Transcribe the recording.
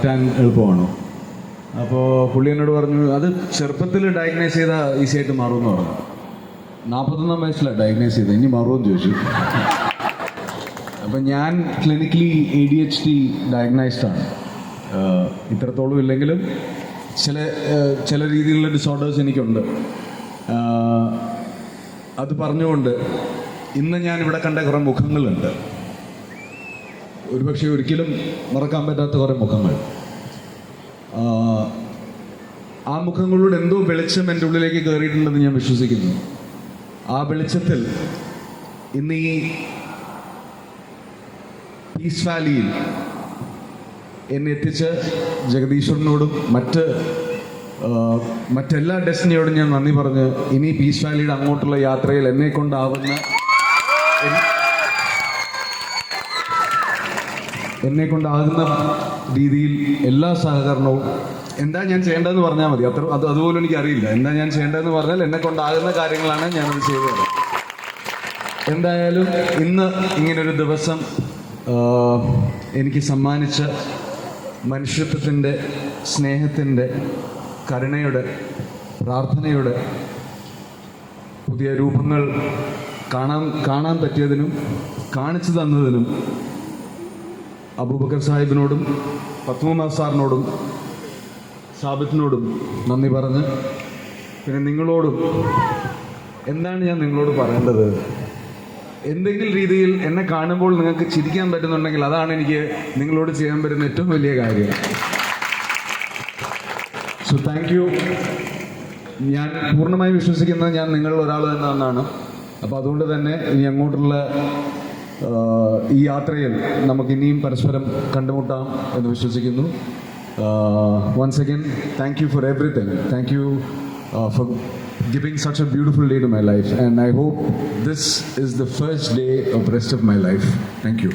മാറ്റാൻ എളുപ്പമാണോ? അപ്പോൾ പുള്ളി എന്നോട് പറഞ്ഞു അത് ചെറുപ്പത്തിൽ ഡയഗ്നൈസ് ചെയ്താൽ ഈസി ആയിട്ട് മാറുമെന്ന് പറഞ്ഞു. 41 വയസ്സിലാണ് ഡയഗ്നൈസ് ചെയ്തത്, ഇനി മാറുമെന്ന് ചോദിച്ചു. അപ്പം ഞാൻ ക്ലിനിക്കലി ADHD ഡയഗ്നൈസ്ഡ് ആണ്. ഇത്രത്തോളം ഇല്ലെങ്കിലും ചില രീതിയിലുള്ള ഡിസോർഡേഴ്സ് എനിക്കുണ്ട്. അത് പറഞ്ഞുകൊണ്ട് ഇന്ന് ഞാൻ ഇവിടെ കണ്ട കുറേ മുഖങ്ങളുണ്ട്, ഒരുപക്ഷെ ഒരിക്കലും മറക്കാൻ പറ്റാത്ത കുറേ മുഖങ്ങൾ. ആ മുഖങ്ങളോട് എന്തോ വെളിച്ചം എൻ്റെ ഉള്ളിലേക്ക് കയറിയിട്ടുണ്ടെന്ന് ഞാൻ വിശ്വസിക്കുന്നു. ആ വെളിച്ചത്തിൽ ഇന്ന് ഈ പീസ് വാലിയിൽ എന്നെ എത്തിച്ച് ജഗദീശ്വരനോടും മറ്റെല്ലാ ഡെസ്റ്റിനിയോടും ഞാൻ നന്ദി പറഞ്ഞ് ഇനി പീസ് വാലിയുടെ അങ്ങോട്ടുള്ള യാത്രയിൽ എന്നെ കൊണ്ടാകുന്ന രീതിയിൽ എല്ലാ സഹകരണവും എന്താ ഞാൻ ചെയ്യേണ്ടതെന്ന് പറഞ്ഞാൽ മതി. അതുപോലും എനിക്കറിയില്ല. എന്താ ഞാൻ ചെയ്യേണ്ടതെന്ന് പറഞ്ഞാൽ എന്നെ കൊണ്ടാകുന്ന കാര്യങ്ങളാണ് ഞാനത് ചെയ്തത്. എന്തായാലും ഇന്ന് ഇങ്ങനൊരു ദിവസം എനിക്ക് സമ്മാനിച്ച മനുഷ്യത്വത്തിൻ്റെ, സ്നേഹത്തിൻ്റെ, കരുണയുടെ, പ്രാർത്ഥനയുടെ പുതിയ രൂപങ്ങൾ കാണാൻ പറ്റിയതിനും കാണിച്ചു തന്നതിനും അബൂബക്കർ സാഹിബിനോടും പത്മനാഭ സാറിനോടും സാബിത്തിനോടും നന്ദി പറഞ്ഞ്, പിന്നെ നിങ്ങളോടും എന്താണ് ഞാൻ നിങ്ങളോട് പറയേണ്ടത്? എന്തെങ്കിലും രീതിയിൽ എന്നെ കാണുമ്പോൾ നിങ്ങൾക്ക് ചിരിക്കാൻ പറ്റുന്നുണ്ടെങ്കിൽ അതാണ് എനിക്ക് നിങ്ങളോട് ചെയ്യാൻ പറ്റുന്ന ഏറ്റവും വലിയ കാര്യം. So thank you. ഞാൻ പൂർണ്ണമായി വിശ്വസിക്കുന്നത് ഞാൻ നിങ്ങളിൽ ഒരാൾ തന്നെയാണ്. അപ്പോൾ അതുകൊണ്ട് തന്നെ ഇനി അങ്ങോട്ടുള്ള ഈ യാത്രയിൽ നമുക്കിനിയും പരസ്പരം കണ്ടുമുട്ടാം എന്ന് വിശ്വസിക്കുന്നു. Once again, thank you for everything. Thank you for giving such a beautiful day to my life. And I hope this is the first day of the rest of my life. Thank you.